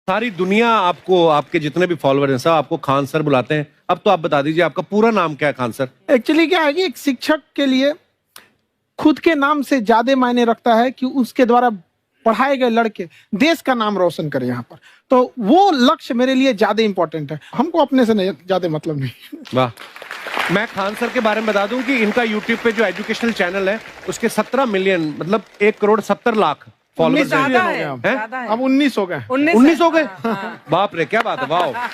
सारी दुनिया आपको, आपके जितने भी फॉलोअर हैं सब आपको खान सर बुलाते हैं। अब तो आप बता दीजिए आपका पूरा नाम क्या है खान सर? एक्चुअली क्या है कि एक शिक्षक के लिए खुद के नाम से ज्यादा मायने रखता है कि उसके द्वारा पढ़ाए गए लड़के देश का नाम रोशन करें यहाँ पर। तो वो लक्ष्य मेरे लिए ज्यादा इंपॉर्टेंट है, हमको अपने से नहीं ज्यादा मतलब नहीं। वाह। मैं खान सर के बारे में बता दूं कि इनका यूट्यूब पे जो एजुकेशनल चैनल है उसके 17 मिलियन मतलब 1,70,00,000 फॉलोअर्स ज्यादा हैं। है, हैं? ज्यादा है। अब 19 हो गए। 19 हो गए? बाप रे, क्या बात है, वाह।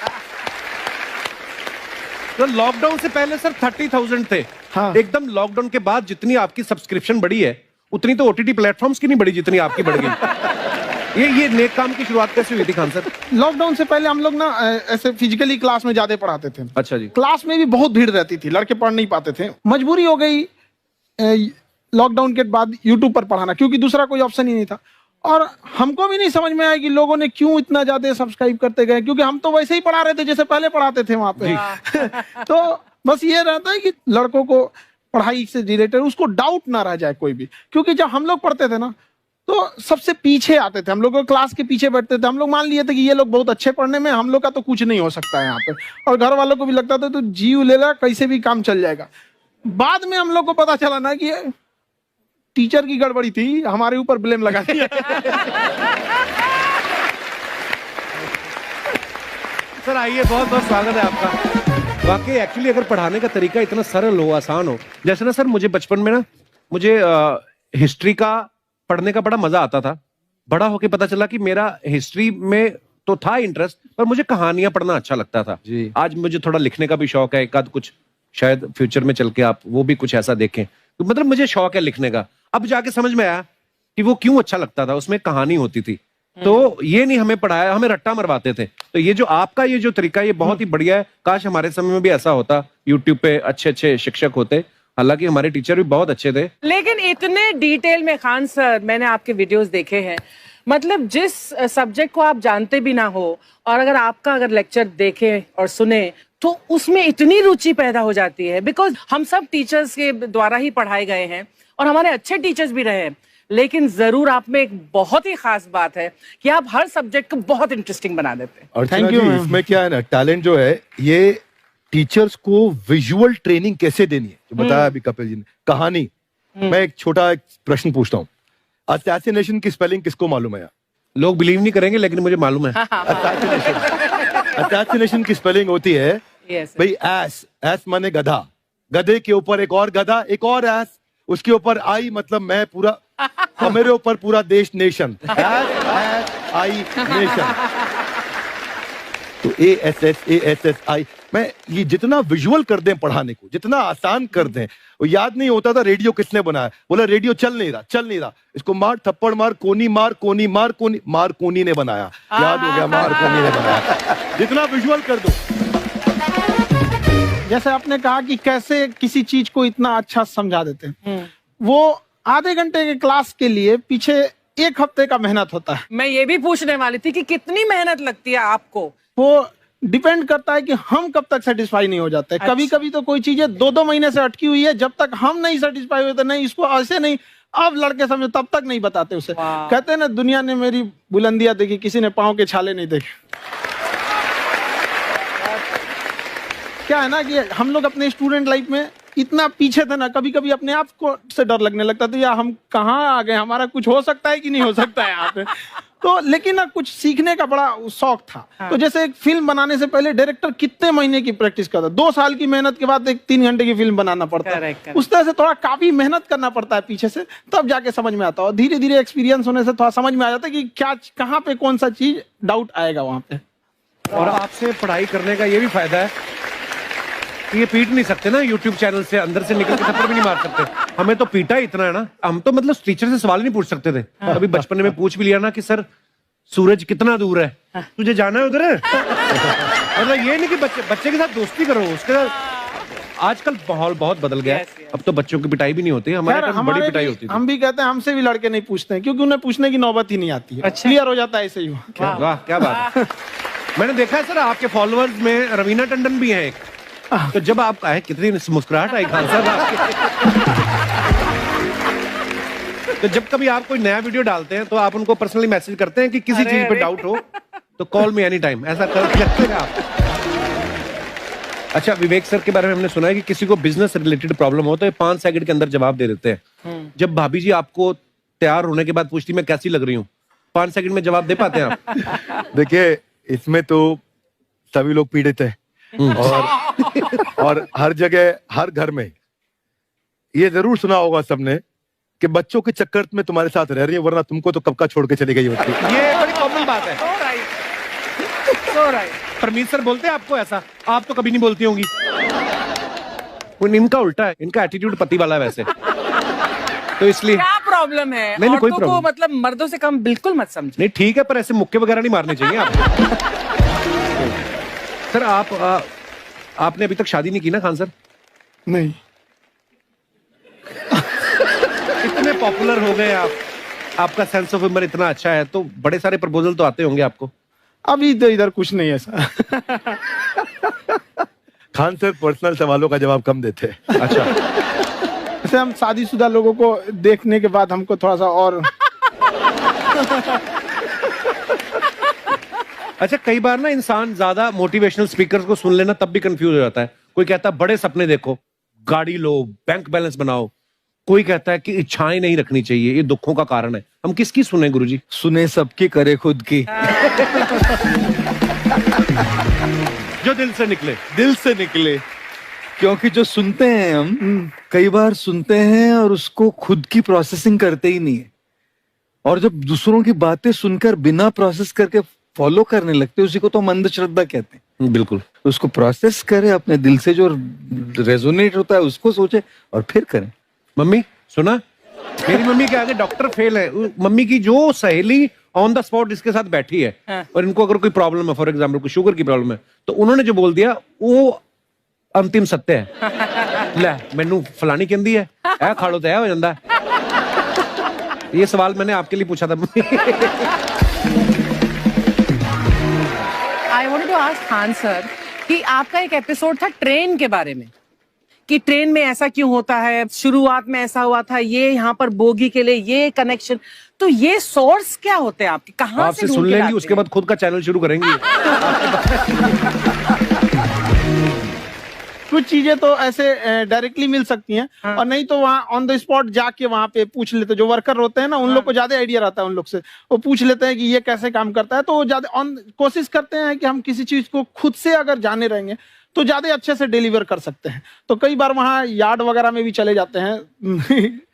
तो लॉकडाउन से पहले सर 30,000 थे। हाँ। एकदम लॉकडाउन के बाद जितनी आपकी सब्सक्रिप्शन बढ़ी है उतनी तो ओटीटी प्लेटफॉर्म्स की नहीं बढ़ी जितनी आपकी बढ़ गई। ये नेक काम की शुरुआत कैसे हुई थी खान सर? लॉकडाउन से पहले हम लोग ना ऐसे फिजिकली क्लास में ज्यादा पढ़ाते थे। अच्छा जी। क्लास में भी बहुत भीड़ रहती थी, लड़के पढ़ नहीं पाते थे। मजबूरी हो गई लॉकडाउन के बाद यूट्यूब पर पढ़ाना, क्योंकि दूसरा कोई ऑप्शन ही नहीं था। और हमको भी नहीं समझ में आया कि लोगों ने क्यों इतना ज्यादा सब्सक्राइब करते गए, क्योंकि हम तो वैसे ही पढ़ा रहे थे जैसे पहले पढ़ाते थे वहां पे। तो बस ये रहता है कि लड़कों को पढ़ाई से रिलेटेड उसको डाउट ना रह जाए कोई भी, क्योंकि जब हम लोग पढ़ते थे ना तो सबसे पीछे आते थे, हम लोग क्लास के पीछे बैठते थे। हम लोग मान लिए थे कि ये लोग बहुत अच्छे पढ़ने में, हम लोग का तो कुछ नहीं हो सकता है यहाँ पे। और घर वालों को भी लगता था तो जीव ले ला, कैसे भी काम चल जाएगा। बाद में हम लोग को पता चला ना कि टीचर की गड़बड़ी थी, हमारे ऊपर ब्लेम लगा दिया। सर आइए, बहुत बहुत स्वागत है आपका। वाकई एक्चुअली अगर पढ़ाने का तरीका इतना सरल हो, आसान हो, जैसे ना सर मुझे बचपन में ना मुझे हिस्ट्री का पढ़ने का बड़ा मजा आता था। बड़ा होके पता चला कि मेरा हिस्ट्री में तो था इंटरेस्ट, पर मुझे कहानियां पढ़ना अच्छा लगता था जी। आज मुझे थोड़ा लिखने का भी शौक है, एक आध कुछ शायद फ्यूचर में चल के आप वो भी कुछ ऐसा देखें। तो मतलब मुझे शौक है लिखने का। अब जाके समझ में आया कि वो क्यों अच्छा लगता था, उसमें कहानी होती थी। तो ये नहीं हमें पढ़ाया, हमें रट्टा मरवाते थे। तो ये जो आपका ये जो तरीका ये बहुत ही बढ़िया है। काश हमारे समय में भी ऐसा होता, यूट्यूब पे अच्छे अच्छे शिक्षक होते। हालांकि हमारे टीचर भी बहुत अच्छे थे, लेकिन इतने डिटेल में खान सर मैंने आपके वीडियोस देखे हैं, मतलब जिस सब्जेक्ट को आप जानते भी ना हो और अगर लेक्चर देखें और सुने तो उसमें इतनी रुचि पैदा हो जाती है। बिकॉज हम सब टीचर्स के द्वारा ही पढ़ाए गए हैं और हमारे अच्छे टीचर्स भी रहे हैं, लेकिन जरूर आप में एक बहुत ही खास बात है कि आप हर सब्जेक्ट को बहुत इंटरेस्टिंग बना देते हैं। और थैंक यू। इसमें क्या है ना, टैलेंट जो है ये टीचर्स को विजुअल ट्रेनिंग कैसे देनी है, जो बताया अभी कपिल जी ने। कहानी, मैं एक छोटा प्रश्न पूछता हूँ, असैसिनेशन की स्पेलिंग किसको मालूम है? लोग बिलीव नहीं करेंगे लेकिन मुझे मालूम है। असैसिनेशन की स्पेलिंग होती है भाई एस माने गधा, गधे के ऊपर एक और गधा, एक और एस, उसके ऊपर आई मतलब मैं पूरा, और मेरे ऊपर पूरा देश, नेशन। S I nation. तो ASSASSI मैं ये जितना विजुअल कर दें पढ़ाने को, जितना आसान कर दें। वो याद नहीं होता था रेडियो किसने बनाया, बोला रेडियो चल नहीं रहा, इसको मार थप्पड़ मार, कोनी मार, कोनी मार, कोनी मार, कोनी ने बनाया। याद हो गया, मार कोनी ने बनाया। जितना विजुअल कर दो। जैसे आपने कहा कि कैसे किसी चीज को इतना अच्छा समझा देते हैं, वो आधे घंटे के क्लास के लिए पीछे 1 हफ्ते का मेहनत होता है। मैं ये भी पूछने वाली थी कि कितनी मेहनत लगती है आपको। वो डिपेंड करता है कि हम कब तक सेटिस्फाई नहीं हो जाते। कभी कभी तो कोई चीजें 2-2 महीने से अटकी हुई है, जब तक हम नहीं सेटिस्फाई होते, नहीं इसको ऐसे नहीं, अब लड़के समझे तब तक नहीं बताते उसे। कहते हैं ना, दुनिया ने मेरी बुलंदियां देखी, किसी ने पांव के छाले नहीं देखे। क्या है ना कि हम लोग अपने स्टूडेंट लाइफ में इतना पीछे थे ना, कभी कभी अपने आप को से डर लगने लगता था, या हम कहाँ आ गए, हमारा कुछ हो सकता है कि नहीं हो सकता है यहाँ पे। तो लेकिन ना कुछ सीखने का बड़ा शौक था। तो जैसे एक फिल्म बनाने से पहले डायरेक्टर कितने महीने की प्रैक्टिस करता है, 2 साल की मेहनत के बाद एक 3 घंटे की फिल्म बनाना पड़ता है। उस तरह से थोड़ा काफी मेहनत करना पड़ता है पीछे से, तब जाके समझ में आता है। और धीरे धीरे एक्सपीरियंस होने से थोड़ा समझ में आ जाता है कि क्या, कहाँ पे कौन सा चीज डाउट आएगा वहां पे। और आपसे पढ़ाई करने का ये भी फायदा है कि ये पीट नहीं सकते ना यूट्यूब चैनल से, अंदर से निकल के थप्पड़ भी नहीं मार सकते। हमें तो पीटा इतना है ना, हम तो मतलब टीचर से सवाल नहीं पूछ सकते थे। अभी बचपन में पूछ भी लिया ना कि सर सूरज कितना दूर है, तुझे जाना है उधर है। मतलब ये नहीं कि बच्चे के साथ दोस्ती करो, उसके साथ। आजकल माहौल बहुत बदल गया है, अब तो बच्चों की पिटाई भी नहीं होती, हमारे टाइम बड़ी पिटाई होती थी। हम भी कहते हैं, हमसे भी लड़के नहीं पूछते हैं, क्योंकि उन्हें पूछने की नौबत ही नहीं आती है। क्लियर हो जाता है ऐसे ही। वाह, क्या बात है। मैंने देखा है सर आपके फॉलोअर्स में रवीना टंडन भी है एक। तो जब आप आए, कितनी मुस्कुराहट आई खान साहब आपके। तो जब कभी आप कोई नया वीडियो डालते हैं तो आप उनको पर्सनली मैसेज करते हैं कि किसी चीज पे डाउट हो तो कॉल मी एनी टाइम, ऐसा करते हैं आप। अच्छा, विवेक सर के बारे में हमने सुना है कि किसी को बिजनेस रिलेटेड प्रॉब्लम हो तो ये 5 सेकंड के अंदर जवाब दे देते हैं। जब भाभी जी आपको तैयार होने के बाद पूछती मैं कैसी लग रही हूँ, 5 सेकंड में जवाब दे पाते हैं आप? देखिए, इसमें तो सभी लोग पीड़ित हैं और हर जगह, हर घर में ये जरूर सुना होगा सबने कि बच्चों के चक्कर में तुम्हारे साथ रह रही है, वरना तुमको तो कब का छोड़ के चली गई होती। ये बड़ी कॉमन बात है। So right. परमीत सर बोलते हैं आपको ऐसा? आप तो कभी नहीं बोलती होंगी। इनका उल्टा है, इनका एटीट्यूड पति वाला है वैसे, तो इसलिए। क्या प्रॉब्लम है? नहीं, कोई औरतों को प्रॉब्लम मतलब मर्दों से कम बिल्कुल मत समझो। नहीं, ठीक है, पर ऐसे मुक्के वगैरह नहीं मारने चाहिए आपको। सर आपने अभी तक शादी नहीं की ना खान सर? नहीं। इतने पॉपुलर हो गए आप, आपका सेंस ऑफ ह्यूमर इतना अच्छा है, तो बड़े सारे प्रपोजल तो आते होंगे आपको। अभी तो इधर कुछ नहीं है सर। खान सर पर्सनल सवालों का जवाब कम देते हैं। अच्छा, जैसे हम शादीशुदा लोगों को देखने के बाद हमको थोड़ा सा और अच्छा, कई बार ना इंसान ज्यादा मोटिवेशनल स्पीकर्स को सुन लेना तब भी कंफ्यूज हो जाता है। कोई कहता है बड़े सपने देखो, गाड़ी लो, बैंक बैलेंस बनाओ। कोई कहता है कि इच्छाएं नहीं रखनी चाहिए, ये दुखों का कारण है। हम किसकी सुने गुरुजी? सुने सबकी, करे खुद की। जो दिल से निकले। दिल से निकले, क्योंकि जो सुनते हैं हम कई बार सुनते हैं और उसको खुद की प्रोसेसिंग करते ही नहीं है, और जब दूसरों की बातें सुनकर बिना प्रोसेस करके फॉलो करने लगते, उसी को तो हम अंधश्रद्धा कहते हैं। बिल्कुल। उसको प्रोसेस करे, अपने दिल से जो रेजोनेट होता है उसको सोचे और फिर करें। मम्मी सुना, मेरी मम्मी के आगे डॉक्टर फेल है। मम्मी की जो सहेली ऑन द स्पॉट इसके साथ बैठी है, और इनको अगर कोई प्रॉब्लम है, फॉर एग्जाम्पल कोई शुगर की प्रॉब्लम है, तो उन्होंने जो बोल दिया वो अंतिम सत्य है। ले मैनू फलानी कहती है, ऐ खाड़ो तो ऐ हो जाता है। ये सवाल मैंने आपके लिए पूछा था। I wanted to ask Khan sir कि आपका एक एपिसोड था ट्रेन के बारे में, कि ट्रेन में ऐसा क्यों होता है, शुरुआत में ऐसा हुआ था, ये यहाँ पर बोगी के लिए ये कनेक्शन, तो ये सोर्स क्या होते हैं आपके, कहाँ से आपसे ढूंढ सुन के लेंगी, लाते उसके हैं? बाद खुद का चैनल शुरू करेंगी। कुछ चीजें तो ऐसे डायरेक्टली मिल सकती हैं, और नहीं तो वहाँ ऑन द स्पॉट जाके वहाँ पे पूछ लेते, जो वर्कर होते हैं ना, उन लोग को ज्यादा आइडिया रहता है उन लोग से, वो पूछ लेते हैं कि ये कैसे काम करता है, तो वो ज्यादा कोशिश करते हैं कि हम किसी चीज को खुद से अगर जाने रहेंगे तो ज्यादा अच्छे से डिलीवर कर सकते हैं। तो कई बार वहाँ यार्ड वगैरह में भी चले जाते हैं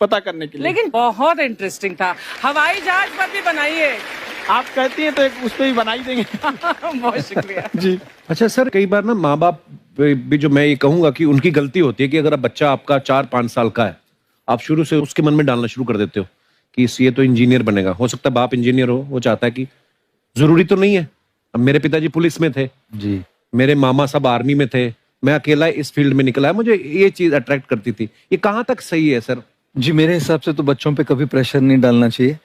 पता करने के लिए। लेकिन बहुत इंटरेस्टिंग था। हवाई जहाज पर भी बनाइए। आप कहती हैं तो एक उस पर भी बना ही देंगे। बहुत शुक्रिया जी। अच्छा सर, कई बार ना माँ बाप भी, जो मैं ये कहूंगा कि उनकी गलती होती है कि अगर बच्चा आपका 4-5 साल का है, आप शुरू से उसके मन में डालना शुरू कर देते हो कि ये तो इंजीनियर बनेगा। हो सकता है बाप इंजीनियर हो, वो चाहता है कि जरूरी तो नहीं है। अब मेरे पिताजी पुलिस में थे जी, मेरे मामा सब आर्मी में थे, मैं अकेला इस फील्ड में निकला है, मुझे ये चीज अट्रैक्ट करती थी। ये कहाँ तक सही है सर? जी, मेरे हिसाब से तो बच्चों पे कभी प्रेशर नहीं डालना चाहिए,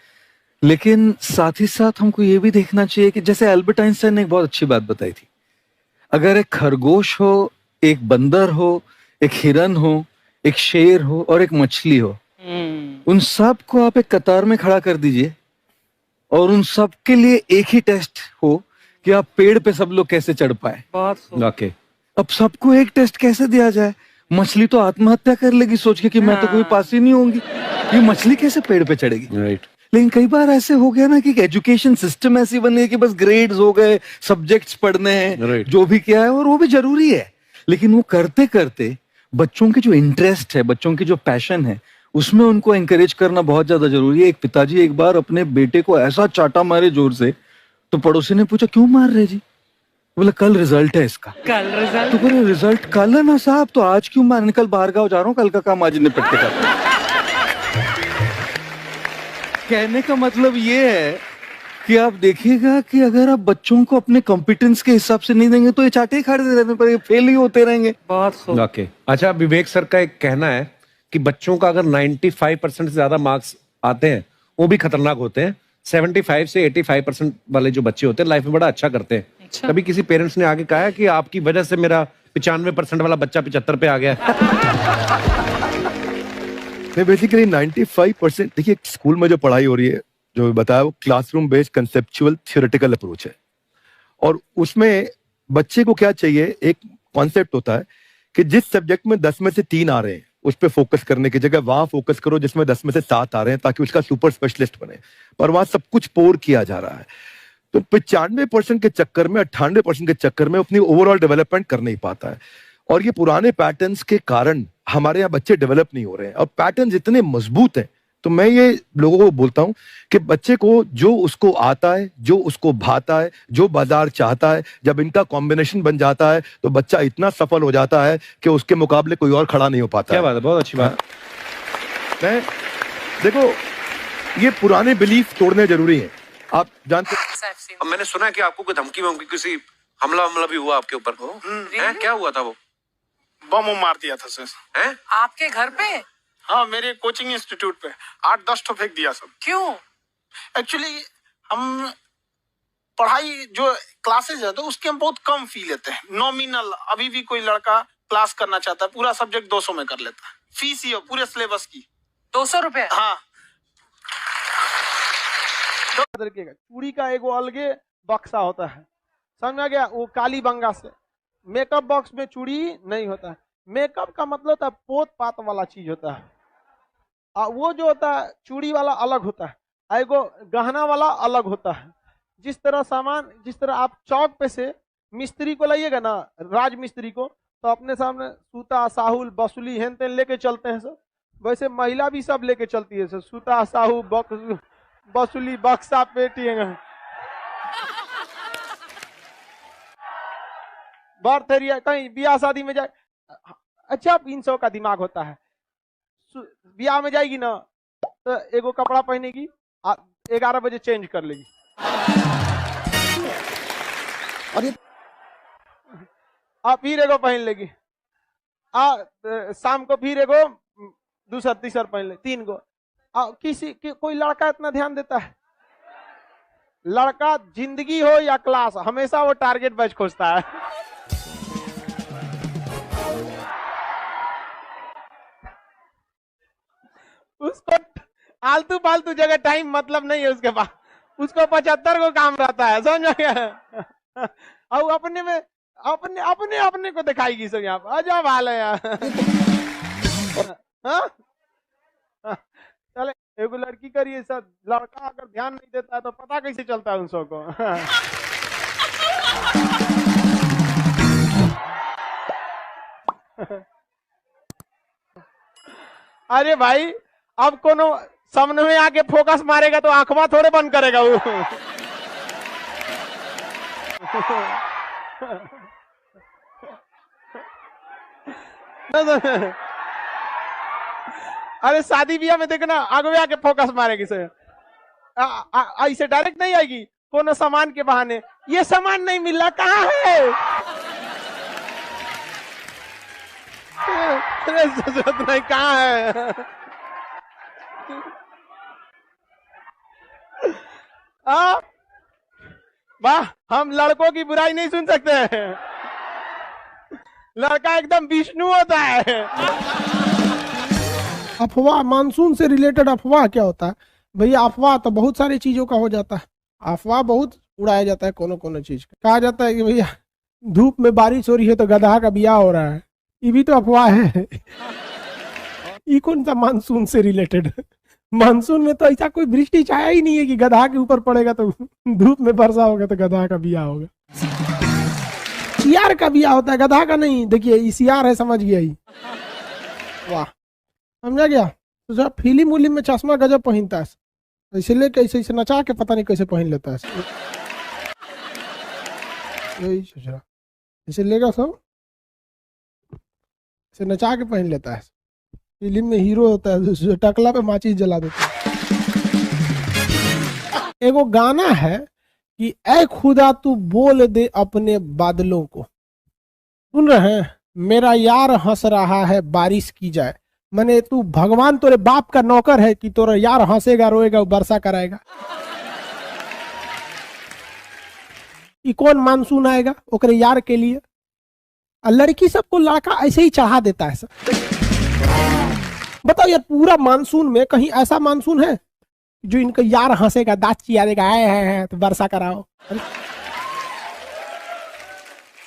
लेकिन साथ ही साथ हमको ये भी देखना चाहिए कि जैसे एल्बर्ट आइंस्टाइन ने एक बहुत अच्छी बात बताई थी, अगर एक खरगोश हो, एक बंदर हो, एक हिरन हो, एक शेर हो और एक मछली हो, उन सब को आप एक कतार में खड़ा कर दीजिए और उन सब के लिए एक ही टेस्ट हो कि आप पेड़ पे सब लोग कैसे चढ़ पाए। बहुत ओके, अब सबको एक टेस्ट कैसे दिया जाए? मछली तो आत्महत्या कर लेगी सोच के कि मैं तो कोई पास ही नहीं होंगी, ये मछली कैसे पेड़ पे चढ़ेगी? राइट। लेकिन कई बार ऐसे हो गया ना कि एजुकेशन सिस्टम ऐसी बनी है कि बस ग्रेड्स हो गए, सब्जेक्ट्स पढ़ने हैं, Right. जो भी किया है, और वो भी जरूरी है, लेकिन वो करते करते बच्चों की जो इंटरेस्ट है, बच्चों की जो पैशन है, उसमें उनको एंकरेज करना बहुत ज्यादा जरूरी है। एक पिताजी एक बार अपने बेटे को ऐसा चाटा मारे जोर से, तो पड़ोसी ने पूछा क्यों मार रहे जी? बोला कल रिजल्ट है इसका। कल रिजल्ट? तो बोले रिजल्ट कल है ना साहब, तो आज क्यों मारने? कल बाहर गाँव जा रहा हूँ, कल का काम आज निपट के करता हूं। कहने का मतलब ये है कि आप देखिएगा कि अगर आप बच्चों को अपने कॉम्पिटेंस के हिसाब से नहीं देंगे तो ये चाटे ही खाते रहने पर फेल ही होते रहेंगे। बहुत खूब। ओके। अच्छा, विवेक सर का एक कहना है कि बच्चों का अगर 95% से ज्यादा मार्क्स आते हैं वो भी खतरनाक होते हैं। 75 से 85% वाले जो बच्चे होते हैं लाइफ में बड़ा अच्छा करते हैं। अच्छा। कभी किसी पेरेंट्स ने आगे कहा है कि आपकी वजह से मेरा 95% वाला बच्चा 75 पे आ गया? नहीं, बेसिकली 95%, देखिए स्कूल में जो पढ़ाई हो रही है, जो बताया, वो classroom based conceptual theoretical approach है। और उसमें बच्चे को क्या चाहिए, एक कॉन्सेप्ट होता है कि जिस सब्जेक्ट में 10 में से 3 आ रहे हैं उस पर फोकस करने की जगह वहां फोकस करो जिसमें 10 में से 7 आ रहे हैं, ताकि उसका सुपर स्पेशलिस्ट बने। पर वहां सब कुछ पोर किया जा रहा है, तो 95% के चक्कर में, 98% के चक्कर में अपनी ओवरऑल डेवलपमेंट कर नहीं पाता है। और ये पुराने पैटर्न्स के कारण हमारे यहाँ बच्चे डेवलप नहीं हो रहे हैं, और पैटर्न्स इतने मजबूत हैं। तो मैं ये लोगों को बोलता हूं कि बच्चे को जो उसको आता है, जो उसको भाता है, जो बाजार चाहता है, जब इनका कॉम्बिनेशन बन जाता है तो बच्चा इतना सफल हो जाता है कि उसके मुकाबले कोई और खड़ा नहीं हो पाता। क्या बात है, बहुत अच्छी बात। मैं देखो, ये पुराने बिलीफ तोड़ने जरूरी है। आप जानते, अब मैंने सुना है कि आपको कोई धमकी वमकी, किसी हमला भी हुआ आपके ऊपर, क्या हुआ था? वो बम मार दिया था सर। हैं? आपके घर पे? हाँ, मेरे कोचिंग इंस्टीट्यूट पे 8-10 ठो फेंक दिया सब। क्यों? एक्चुअली हम पढ़ाई जो क्लासेज है तो उसके हम बहुत कम फी लेते हैं, नॉमिनल। अभी भी कोई लड़का क्लास करना चाहता है, पूरा सब्जेक्ट 200 में कर लेता है। फीस ही है पूरे सिलेबस की 200 रुपए? हाँ। चूड़ी का एगो अलगे बक्सा होता है, समझ में आ गया? वो काली बंगा से मेकअप बॉक्स में चूड़ी नहीं होता है। मेकअप का मतलब होता है पोत पात वाला चीज होता है, वो जो होता है चूड़ी वाला अलग होता है, एगो गहना वाला अलग होता है। जिस तरह सामान, जिस तरह आप चौक पे से मिस्त्री को लाइएगा ना, राज मिस्त्री को, तो अपने सामने सूता, साहुल, बसुली, हेन तेन लेके चलते हैं सर, वैसे महिला भी सब लेके चलती है सर, सूता, साहू, बसुली, बक्सा, पेटी, बर्थ एरिया, कहीं ब्याह शादी में जाए। अच्छा, 300 का दिमाग होता है। ब्याह में जाएगी ना तो एगो कपड़ा पहनेगी, 11 बजे चेंज कर लेगी, अरे फिर एगो पहन लेगी, शाम को फिर एगो दूसरा तीसरा पहन ले, 3 गो। कोई लड़का इतना ध्यान देता है? लड़का जिंदगी हो या क्लास, हमेशा वो टारगेट बैच खोजता है। उसको आलतू फालतू जगह टाइम मतलब नहीं है उसके पास, उसको 75 को काम रहता है, समझ गया? और अपने में अपने को दिखाएगी सब यहाँ पर। अजब हाल है यार। चले, एगो लड़की करिए सर, लड़का अगर ध्यान नहीं देता है तो पता कैसे चलता है उन सबको? अरे भाई, अब कोनो सामने में आके फोकस मारेगा तो आंखवा थोड़े बंद करेगा वो। अरे शादी ब्याह में देखना, आगे आके फोकस मारेगी सर, ऐसे डायरेक्ट नहीं आएगी, कोनो सामान के बहाने। ये सामान नहीं मिल रहा, कहाँ है? जरूरत नहीं, कहाँ है? वाह, हम लड़कों की बुराई नहीं सुन सकते हैं। लड़का एकदम विष्णु होता है। अफवाह, मानसून से रिलेटेड अफवाह क्या होता है भैया? अफवाह तो बहुत सारी चीजों का हो जाता है, अफवाह बहुत उड़ाया जाता है। कोनो चीज का कहा जाता है कि भैया धूप में बारिश हो रही है तो गधा का ब्याह हो रहा है, ये भी तो अफवाह है। ये कौन सा मानसून से रिलेटेड? मानसून में तो ऐसा कोई वृष्टि छाया ही नहीं है कि गधा के ऊपर पड़ेगा तो धूप में वर्षा होगा तो गधा का ब्याह होगा। सियार का ब्याह होता है, गधा का नहीं। देखिए, ये सियार है, समझ गया ही। वाह, समझा गया? तो जब फिल्म उलिम में चश्मा गजब पहनता है, ऐसे लेके ऐसे नचा के पता नहीं कैसे पहन लेता है। यही सोच रहा, ऐसे लेगा सब, ऐसे नचा के पहन लेता है। फिल्म में हीरो होता है, टकला पे माचिस जला देता है। एगो गाना है कि ऐ खुदा तू बोल दे अपने बादलों को, सुन रहे हैं? मेरा यार हंस रहा है बारिश की जाए। मैंने तू भगवान तोरे बाप का नौकर है कि तोरा यार हंसेगा रोएगा वर्षा कराएगा। ये कौन मानसून आएगा ओकरे यार के लिए? लड़की सबको लड़का ऐसे ही चढ़ा देता है सर। बताओ यार, पूरा मानसून में कहीं ऐसा मानसून है जो इनका यार हंसेगा, दांत चिया देगा, है तो वर्षा कराओ?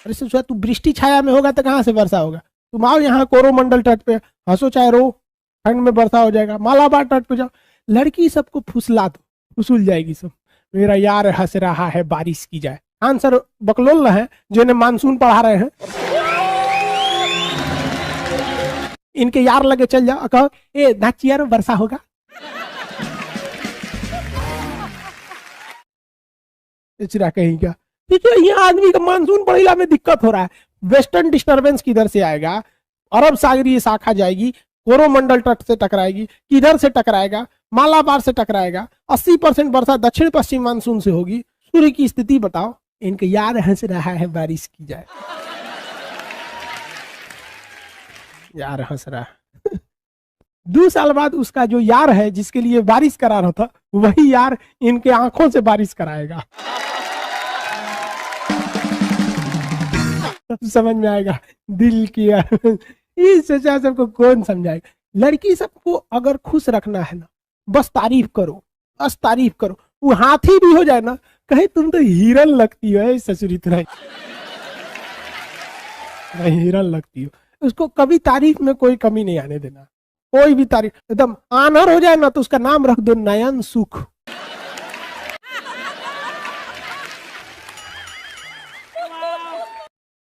अरे सोचा तू वृष्टि छाया में होगा तो कहाँ से वर्षा होगा, तुम आओ यहाँ कोरोमंडल तट पे, हंसो चाहे रो, ठंड में वर्षा हो जाएगा। मालाबार तट पे जाओ, लड़की सबको फुसला दो, फुसूल जाएगी सब। मेरा यार हंस रहा है बारिश की जाए। आंसर बकलोल है जो इन्हें मानसून पढ़ा रहे हैं। इनके यार लगे चल जाओ, कहो ए नाचिया रो वर्षा होगा। चिरा कहीं क्या, ठीक है, यहाँ आदमी का मानसून पढ़ेगा में दिक्कत हो रहा है। वेस्टर्न डिस्टरबेंस किधर से आएगा, अरब सागरीय शाखा जाएगी, कोरोमंडल तट से टकराएगी, किधर से टकराएगा, मालाबार से टकराएगा। 80% वर्षा दक्षिण पश्चिम मानसून से होगी। सूर्य की स्थिति बताओ। इनके यार हंस रहा है बारिश की जाए, यार हंस रहा है। 2 साल बाद उसका जो यार है जिसके लिए बारिश करा रहा था, वही यार इनके आंखों से बारिश कराएगा। समझ में आएगा दिल की इस सोचा सबको कौन समझाएगा। लड़की सबको अगर खुश रखना है ना, बस तारीफ करो, बस तारीफ करो। वो हाथी भी हो जाए ना, कहे तुम तो हिरन लगती हो ससुरी तरह, हिरन लगती हो। उसको कभी तारीफ में कोई कमी नहीं आने देना। कोई भी तारीफ एकदम आनर हो जाए ना, तो उसका नाम रख दो नयन सुख।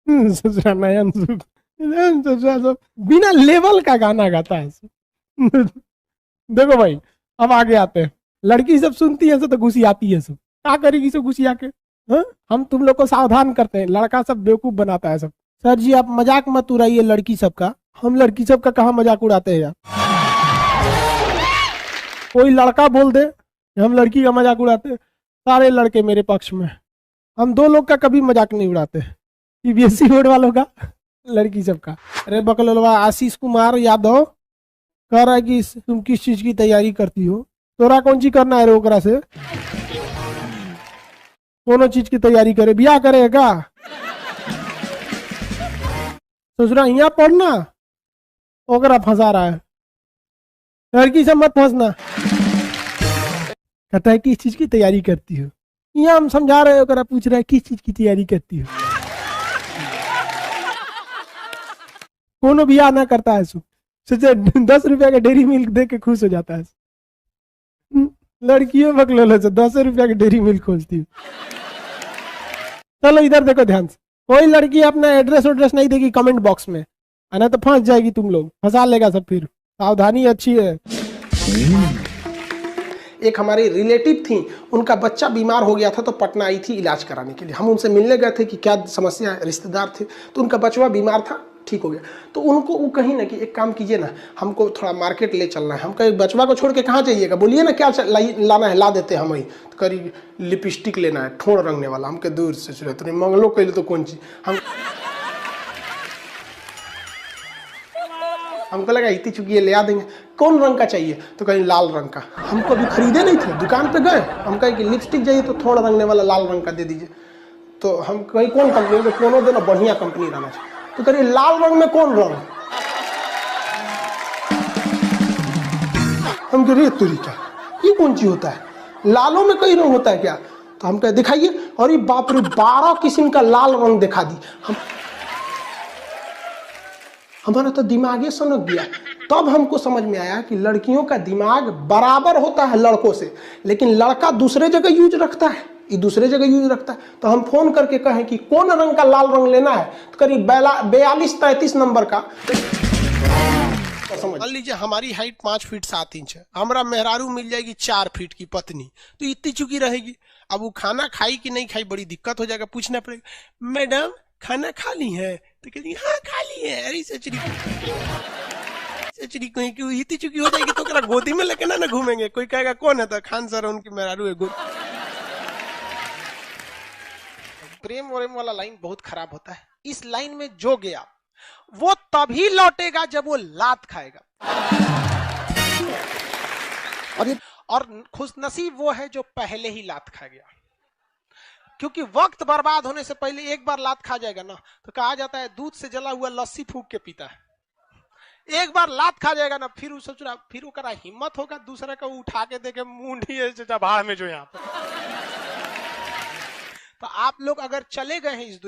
नयन सुख, बिना लेवल का गाना गाता है। देखो भाई, अब आगे आते हैं। लड़की सब सुनती है तो घुसी आती है सब, क्या करेगी सब घुसी आके। हम तुम लोग को सावधान करते हैं, लड़का सब बेवकूफ बनाता है सब। सर जी आप मजाक मत उड़ाइए लड़की सब का। हम लड़की सब का कहाँ मजाक उड़ाते हैं यार। कोई लड़का बोल दे हम लड़की का मजाक उड़ाते हैं, सारे लड़के मेरे पक्ष में। हम 2 लोग का कभी मजाक नहीं उड़ाते, सीबीएसई बोर्ड वालों का, लड़की सब का। अरे बकलोलवा आशीष कुमार यादव कह रहा है कि तुम किस चीज की तैयारी करती हो। तोरा कौन चीज करना है रे ओकरा से, दोनों चीज की तैयारी करे, बियाह करेगा। ससुरा यहाँ पढ़ना, ओकरा फंसा रहा है। लड़की से मत फंसना। कहता है किस चीज की तैयारी करती हो। यहाँ हम समझा रहे हो, ओकरा पूछ रहा है किस चीज की तैयारी करती हो। कोनो बियाह ना करता है सोचे 10 रुपया का डेरी मिल्क दे के खुश हो जाता है। लड़कियों बकलोल से 10 रुपया की डेरी मिल्क खोजती हूँ। चलो इधर देखो ध्यान से। कोई लड़की अपना एड्रेस नहीं देगी कमेंट बॉक्स में, ना तो फंस जाएगी, तुम लोग फंसा लेगा सब। फिर सावधानी अच्छी है। एक हमारी रिलेटिव थी, उनका बच्चा बीमार हो गया था तो पटना आई थी इलाज कराने के लिए। हम उनसे मिलने गए थे कि क्या समस्या है, रिश्तेदार थे। तो उनका बचवा बीमार था, ठीक हो गया। तो उनको वो कहीं ना कि एक काम कीजिए ना, हमको थोड़ा मार्केट ले चलना है। हम कहीं बचवा को छोड़ के कहाँ जाइएगा, बोलिए ना क्या लाना है, ला देते हैं हम वही। तो करीब लिपस्टिक लेना है ठोड़ रंगने वाला, हमके दूर से चले तो मंगलो कैले तो कौन चीज। हमको लगा इतनी चुकी ले आ देंगे। कौन रंग का चाहिए, तो कहीं लाल रंग का। हमको अभी खरीदे नहीं थे, दुकान पे गए, हम कहे कि लिपस्टिक चाहिए तो थोड़ा रंगने वाला लाल रंग का दे दीजिए। तो हम कहीं कौन कंपनी, तो कोनो देना बढ़िया कंपनी रहना चाहिए। तो करिए लाल रंग में कौन रंग, हम कह रहे तुरी क्या, ये कौन चीज होता है, लालों में कई रंग होता है क्या। तो हम कहे दिखाइए, और ये बाप रे 12 किस्म का लाल रंग दिखा दी। हमारा तो दिमाग ये सनक गया। तब हमको समझ में आया कि लड़कियों का दिमाग बराबर होता है लड़कों से, लेकिन लड़का दूसरे जगह यूज रखता है, ये दूसरे जगह यूज रखता है। तो हम फोन करके कहें कि कौन रंग का लाल रंग लेना है, तो करीब 42-33 नंबर का। मान लीजिए हमारी हाइट 5 फीट 7 इंच है, हमारा मेहरारू मिल जाएगी 4 फीट की पत्नी, तो इतनी चुकी रहेगी। अब वो खाना खाई कि नहीं खाई बड़ी दिक्कत हो जाएगा, पूछना पड़ेगा मैडम खाना खा ली है, तो कहती हाँ खा ली है। अरे सचरी कहीं की इतनी चुकी हो जाएगी तो क्या गोदी में लेके ना घूमेंगे। कोई कहेगा कौन है, तो खान सर उनकी मेहरारू है। प्रेम व्रेम वाला लाइन बहुत खराब होता है। इस लाइन में जो गया वो तभी लौटेगा जब वो लात खाएगा। और खुशनसीब वो है जो पहले ही लात खा गया, क्योंकि वक्त बर्बाद होने से पहले एक बार लात खा जाएगा ना, तो कहा जाता है दूध से जला हुआ लस्सी फूक के पीता है। एक बार लात खा जाएगा ना, फिर सोच रहा, फिर वो करा हिम्मत होगा दूसरे को उठा के देखे मुंडी है भाड़ में जो यहाँ पे। तो आप लोग अगर चले गए हैं इस दुनिया